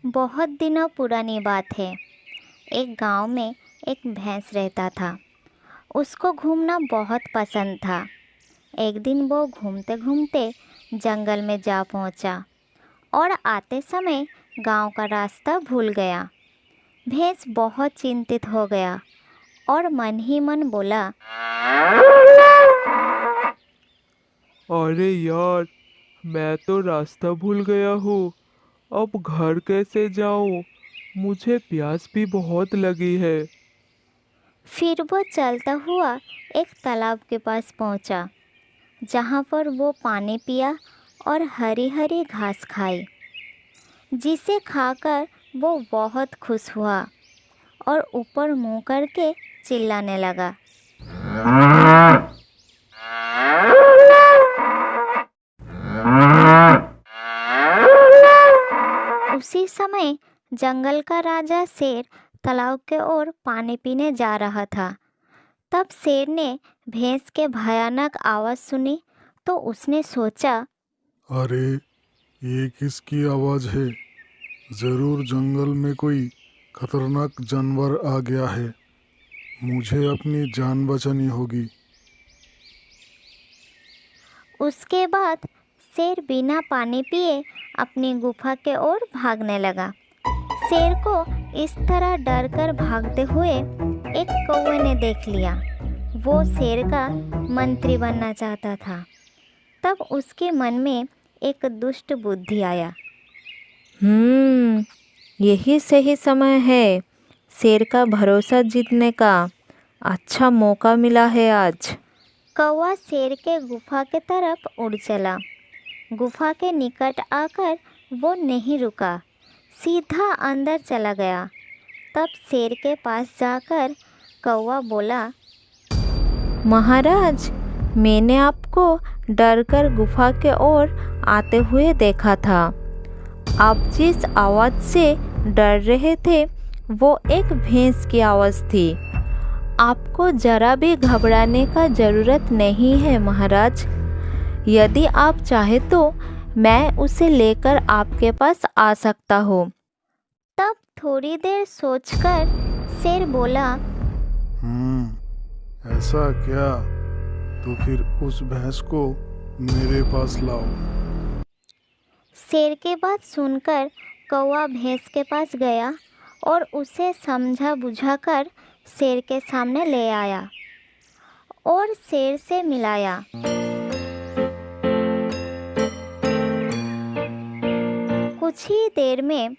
बहुत दिनों पुरानी बात है। एक गांव में एक भैंस रहता था। उसको घूमना बहुत पसंद था। एक दिन वो घूमते घूमते जंगल में जा पहुंचा और आते समय गांव का रास्ता भूल गया। भैंस बहुत चिंतित हो गया और मन ही मन बोला, अरे यार, मैं तो रास्ता भूल गया हूँ। अब घर कैसे जाऊँ? मुझे प्यास भी बहुत लगी है। फिर वो चलता हुआ एक तालाब के पास पहुंचा, जहां पर वो पानी पिया और हरी हरी घास खाई, जिसे खाकर वो बहुत खुश हुआ और ऊपर मुंह करके चिल्लाने लगा। उसी समय जंगल का राजा शेर तालाब के ओर पानी पीने जा रहा था। तब शेर ने भैंस के भयानक आवाज़ सुनी तो उसने सोचा, अरे, ये किसकी आवाज़ है? ज़रूर जंगल में कोई खतरनाक जानवर आ गया है। मुझे अपनी जान बचानी होगी। उसके बाद शेर बिना पानी पिए अपनी गुफा के ओर भागने लगा। शेर को इस तरह डर कर भागते हुए एक कौवे ने देख लिया। वो शेर का मंत्री बनना चाहता था। तब उसके मन में एक दुष्ट बुद्धि आया। यही सही समय है शेर का भरोसा जीतने का। अच्छा मौका मिला है आज। कौवा शेर के गुफा के तरफ उड़ चला। गुफा के निकट आकर वो नहीं रुका, सीधा अंदर चला गया। तब शेर के पास जाकर कौवा बोला, महाराज, मैंने आपको डरकर गुफा के ओर आते हुए देखा था। आप जिस आवाज़ से डर रहे थे वो एक भैंस की आवाज़ थी। आपको जरा भी घबराने का ज़रूरत नहीं है महाराज। यदि आप चाहे तो मैं उसे लेकर आपके पास आ सकता हूँ। तब थोड़ी देर सोचकर शेर बोला, ऐसा क्या? तो फिर उस भैंस को मेरे पास लाओ। शेर के बात सुनकर कौवा भैंस के पास गया और उसे समझा बुझाकर शेर के सामने ले आया और शेर से मिलाया। कुछ ही देर में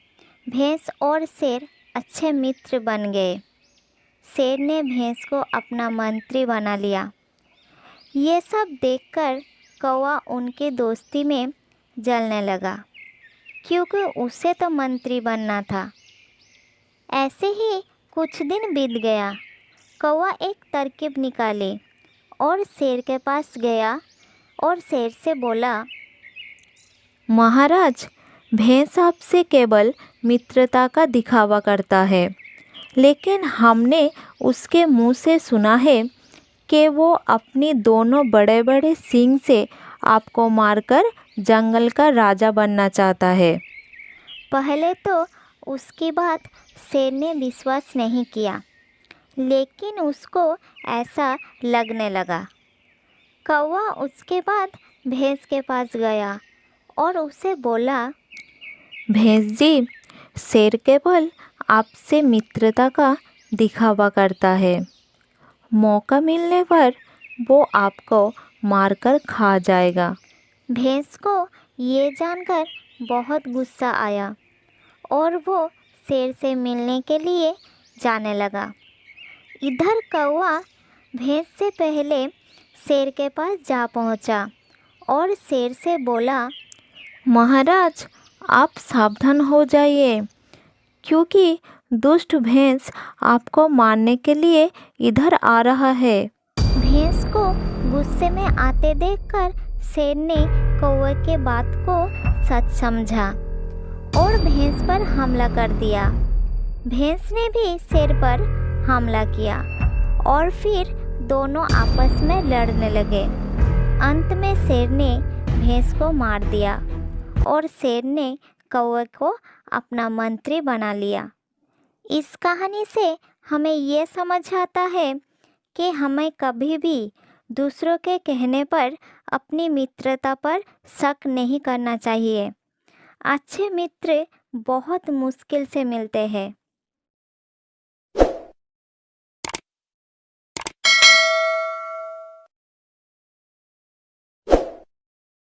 भैंस और शेर अच्छे मित्र बन गए। शेर ने भैंस को अपना मंत्री बना लिया। ये सब देखकर कौवा उनकी दोस्ती में जलने लगा, क्योंकि उसे तो मंत्री बनना था। ऐसे ही कुछ दिन बीत गया। कौवा एक तरकीब निकाली और शेर के पास गया और शेर से बोला, महाराज, भैंस आपसे केवल मित्रता का दिखावा करता है, लेकिन हमने उसके मुंह से सुना है कि वो अपनी दोनों बड़े बड़े सींग से आपको मारकर जंगल का राजा बनना चाहता है। पहले तो उसकी बात शेर ने विश्वास नहीं किया, लेकिन उसको ऐसा लगने लगा। कौवा उसके बाद भैंस के पास गया और उसे बोला, भैंस जी, शेर केवल आपसे मित्रता का दिखावा करता है। मौका मिलने पर वो आपको मारकर खा जाएगा। भैंस को ये जानकर बहुत गुस्सा आया और वो शेर से मिलने के लिए जाने लगा। इधर कौवा भैंस से पहले शेर के पास जा पहुंचा और शेर से बोला, महाराज, आप सावधान हो जाइए, क्योंकि दुष्ट भैंस आपको मारने के लिए इधर आ रहा है। भैंस को गुस्से में आते देखकर शेर ने कौवे के बात को सच समझा और भैंस पर हमला कर दिया। भैंस ने भी शेर पर हमला किया और फिर दोनों आपस में लड़ने लगे। अंत में शेर ने भैंस को मार दिया और शेर ने कौवे को अपना मंत्री बना लिया। इस कहानी से हमें ये समझ आता है कि हमें कभी भी दूसरों के कहने पर अपनी मित्रता पर शक नहीं करना चाहिए। अच्छे मित्र बहुत मुश्किल से मिलते हैं,